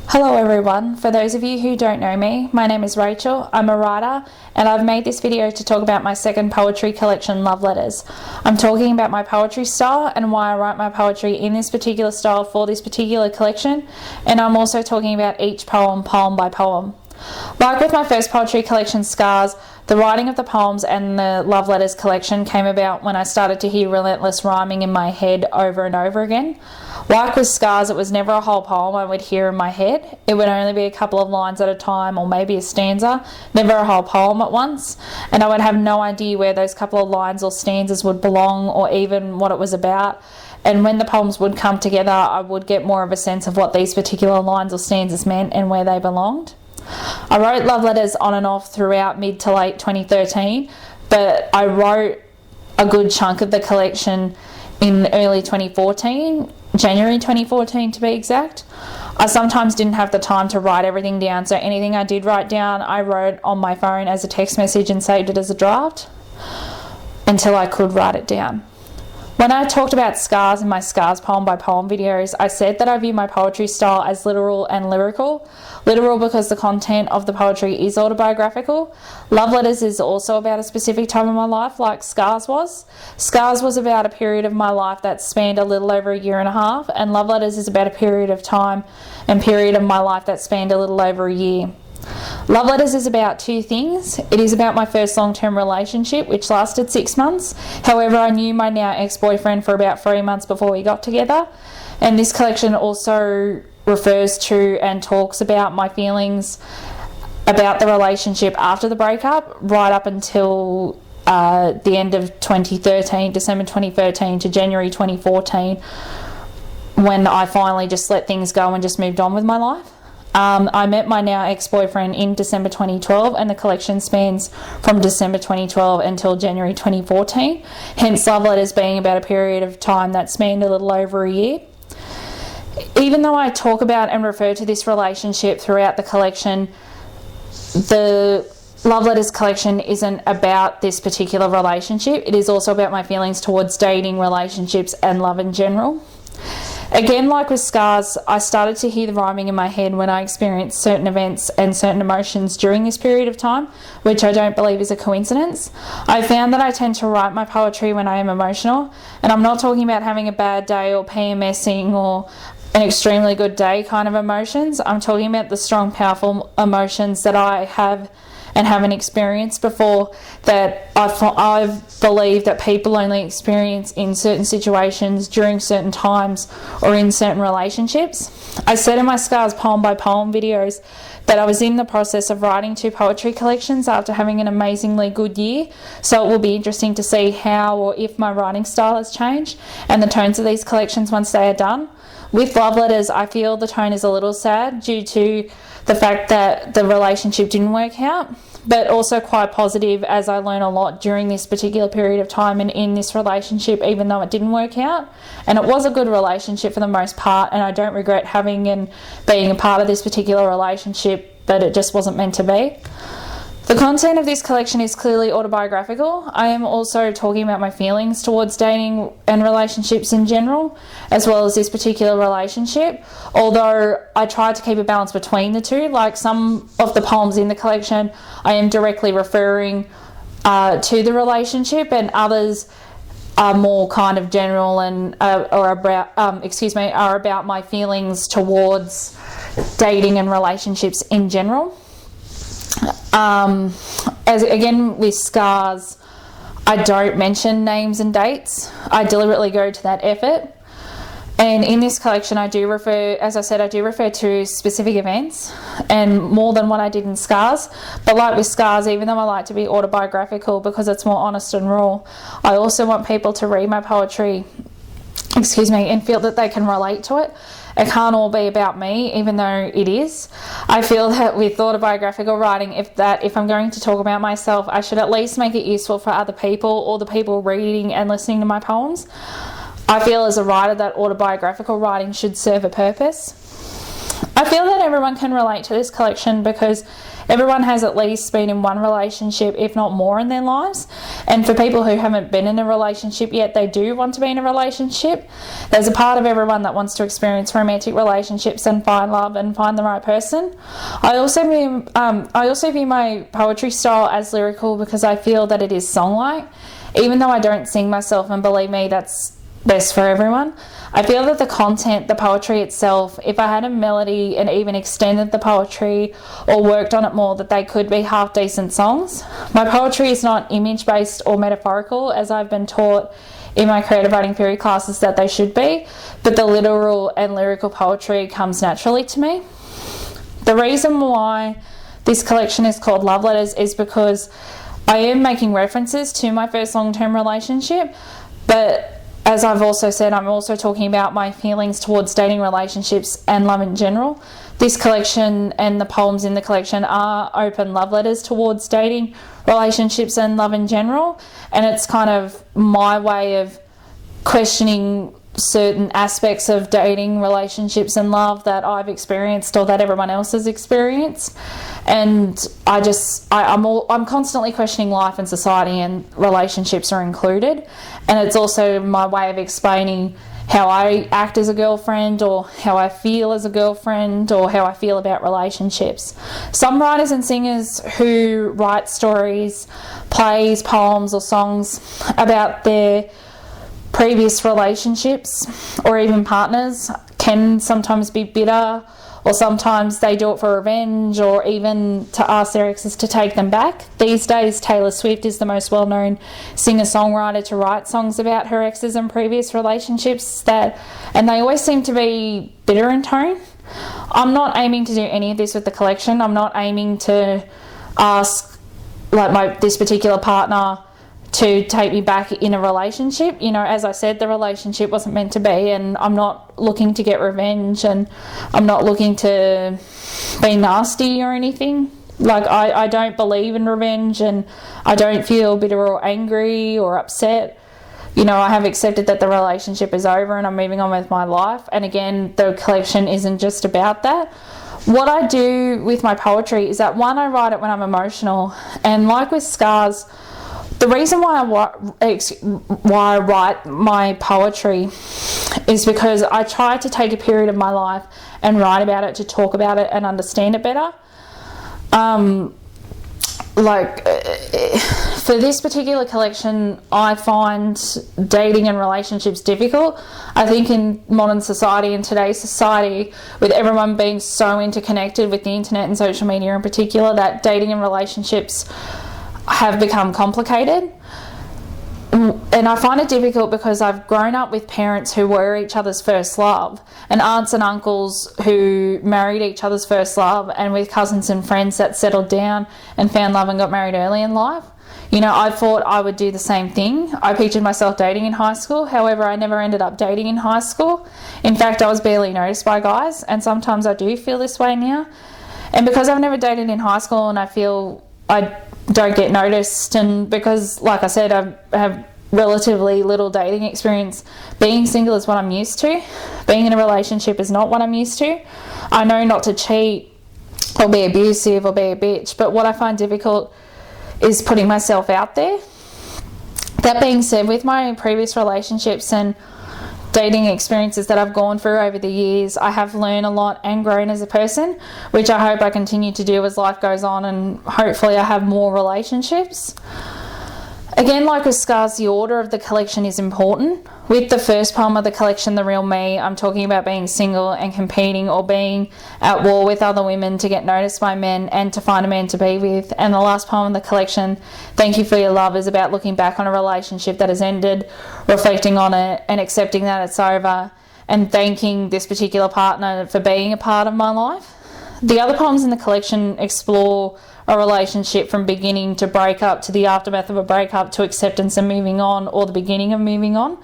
Hello everyone, for those of you who don't know me, my name is Rachel, I'm a writer, and I've made this video to talk about my second poetry collection, Love Letters. I'm talking about my poetry style and why I write my poetry in this particular style for this particular collection, and I'm also talking about each poem, poem by poem. Like with my first poetry collection, Scars, the writing of the poems and the Love Letters collection came about when I started to hear relentless rhyming in my head over and over again. Like with Scars, it was never a whole poem I would hear in my head. It would only be a couple of lines at a time or maybe a stanza, never a whole poem at once, and I would have no idea where those couple of lines or stanzas would belong or even what it was about. And when the poems would come together, I would get more of a sense of what these particular lines or stanzas meant and where they belonged. I wrote Love Letters on and off throughout mid to late 2013, but I wrote a good chunk of the collection in early 2014, January 2014 to be exact. I sometimes didn't have the time to write everything down, so anything I did write down, I wrote on my phone as a text message and saved it as a draft until I could write it down. When I talked about Scars in my Scars poem by poem videos, I said that I view my poetry style as literal and lyrical. Literal because the content of the poetry is autobiographical. Love Letters is also about a specific time in my life, like Scars was. Scars was about a period of my life that spanned a little over a year and a half, and Love Letters is about a period of time and period of my life that spanned a little over a year. Love Letters is about two things. It is about my first long-term relationship, which lasted 6 months. However, I knew my now ex-boyfriend for about 3 months before we got together. And this collection also refers to and talks about my feelings about the relationship after the breakup, right up until the end of 2013, December 2013 to January 2014, when I finally just let things go and just moved on with my life. I met my now ex-boyfriend in December 2012, and the collection spans from December 2012 until January 2014, hence Love Letters being about a period of time that spanned a little over a year. Even though I talk about and refer to this relationship throughout the collection, the Love Letters collection isn't about this particular relationship. It is also about my feelings towards dating, relationships, and love in general. Again, like with Scars, I started to hear the rhyming in my head when I experienced certain events and certain emotions during this period of time, which I don't believe is a coincidence. I found that I tend to write my poetry when I am emotional, and I'm not talking about having a bad day or PMSing or an extremely good day kind of emotions. I'm talking about the strong, powerful emotions that I have and haven't experienced before, that I believe that people only experience in certain situations, during certain times, or in certain relationships. I said in my Scars poem by poem videos that I was in the process of writing 2 poetry collections after having an amazingly good year, so it will be interesting to see how or if my writing style has changed and the tones of these collections once they are done. With Love Letters, I feel the tone is a little sad due to the fact that the relationship didn't work out, but also quite positive as I learned a lot during this particular period of time and in this relationship, even though it didn't work out. And it was a good relationship for the most part, and I don't regret having and being a part of this particular relationship, but it just wasn't meant to be. The content of this collection is clearly autobiographical. I am also talking about my feelings towards dating and relationships in general, as well as this particular relationship, although I tried to keep a balance between the two. Like some of the poems in the collection, I am directly referring to the relationship, and others are more kind of general and are about my feelings towards dating and relationships in general. As again with Scars, I don't mention names and dates. I deliberately go to that effort. And in this collection, I do refer to specific events, and more than what I did in Scars. But like with Scars, even though I like to be autobiographical because it's more honest and raw, I also want people to read my poetry, and feel that they can relate to it. It can't all be about me, even though it is. I feel that with autobiographical writing, if I'm going to talk about myself, I should at least make it useful for other people or the people reading and listening to my poems. I feel as a writer that autobiographical writing should serve a purpose. I feel that everyone can relate to this collection because everyone has at least been in one relationship, if not more, in their lives. And for people who haven't been in a relationship yet, they do want to be in a relationship. There's a part of everyone that wants to experience romantic relationships and find love and find the right person. I also view my poetry style as lyrical because I feel that it is song-like. Even though I don't sing myself, and believe me, that's best for everyone, I feel that the content, the poetry itself, if I had a melody and even extended the poetry or worked on it more, that they could be half decent songs. My poetry is not image based or metaphorical, as I've been taught in my creative writing theory classes that they should be, but the literal and lyrical poetry comes naturally to me. The reason why this collection is called Love Letters is because I am making references to my first long-term relationship, but as I've also said, I'm also talking about my feelings towards dating, relationships and love in general. This collection and the poems in the collection are open love letters towards dating, relationships and love in general, and it's kind of my way of questioning certain aspects of dating, relationships and love that I've experienced or that everyone else has experienced. And I'm constantly questioning life and society, and relationships are included. And it's also my way of explaining how I act as a girlfriend, or how I feel as a girlfriend, or how I feel about relationships. Some writers and singers who write stories, plays, poems or songs about their previous relationships or even partners can sometimes be bitter, or sometimes they do it for revenge, or even to ask their exes to take them back. These days, Taylor Swift is the most well-known singer-songwriter to write songs about her exes and previous relationships, and they always seem to be bitter in tone. I'm not aiming to do any of this with the collection. I'm not aiming to ask this particular partner to take me back in a relationship. You know, as I said, the relationship wasn't meant to be, and I'm not looking to get revenge, and I'm not looking to be nasty or anything. I don't believe in revenge, and I don't feel bitter or angry or upset. You know, I have accepted that the relationship is over and I'm moving on with my life. And again, the collection isn't just about that. What I do with my poetry is that, one, I write it when I'm emotional, and like with Scars, the reason why I write my poetry is because I try to take a period of my life and write about it, to talk about it and understand it better. For this particular collection, I find dating and relationships difficult. I think in modern society, in today's society, with everyone being so interconnected with the internet and social media in particular, that dating and relationships have become complicated. And I find it difficult because I've grown up with parents who were each other's first love, and aunts and uncles who married each other's first love, and with cousins and friends that settled down and found love and got married early in life. You know, I thought I would do the same thing. I pictured myself dating in high school. However, I never ended up dating in high school. In fact, I was barely noticed by guys, and sometimes I do feel this way now. And because I've never dated in high school, and I feel I don't get noticed, and because, like I said, I have relatively little dating experience, being single is what I'm used to. Being in a relationship is not what I'm used to. I know not to cheat or be abusive or be a bitch, but what I find difficult is putting myself out there. That being said, with my previous relationships and dating experiences that I've gone through over the years, I have learned a lot and grown as a person, which I hope I continue to do as life goes on, and hopefully I have more relationships. Again, like with Scars, the order of the collection is important. With the first poem of the collection, The Real Me, I'm talking about being single and competing or being at war with other women to get noticed by men and to find a man to be with. And the last poem of the collection, Thank You For Your Love, is about looking back on a relationship that has ended, reflecting on it and accepting that it's over, and thanking this particular partner for being a part of my life. The other poems in the collection explore a relationship from beginning to breakup, to the aftermath of a breakup, to acceptance and moving on, or the beginning of moving on.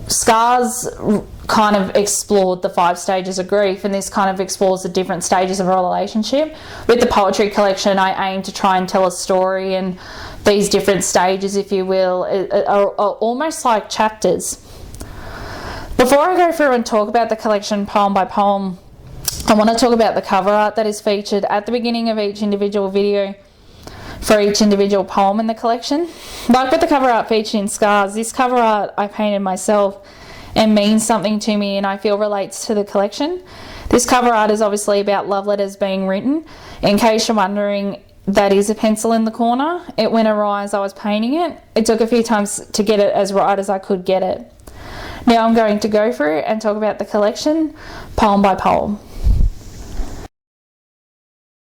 Scars kind of explored the 5 stages of grief, and this kind of explores the different stages of a relationship. With the poetry collection, I aim to try and tell a story, and these different stages, if you will, are almost like chapters. Before I go through and talk about the collection poem by poem, I want to talk about the cover art that is featured at the beginning of each individual video for each individual poem in the collection. Like with the cover art featured in Scars, this cover art I painted myself and means something to me and I feel relates to the collection. This cover art is obviously about love letters being written. In case you're wondering, that is a pencil in the corner. It went awry as I was painting it. It took a few times to get it as right as I could get it. Now I'm going to go through and talk about the collection poem by poem.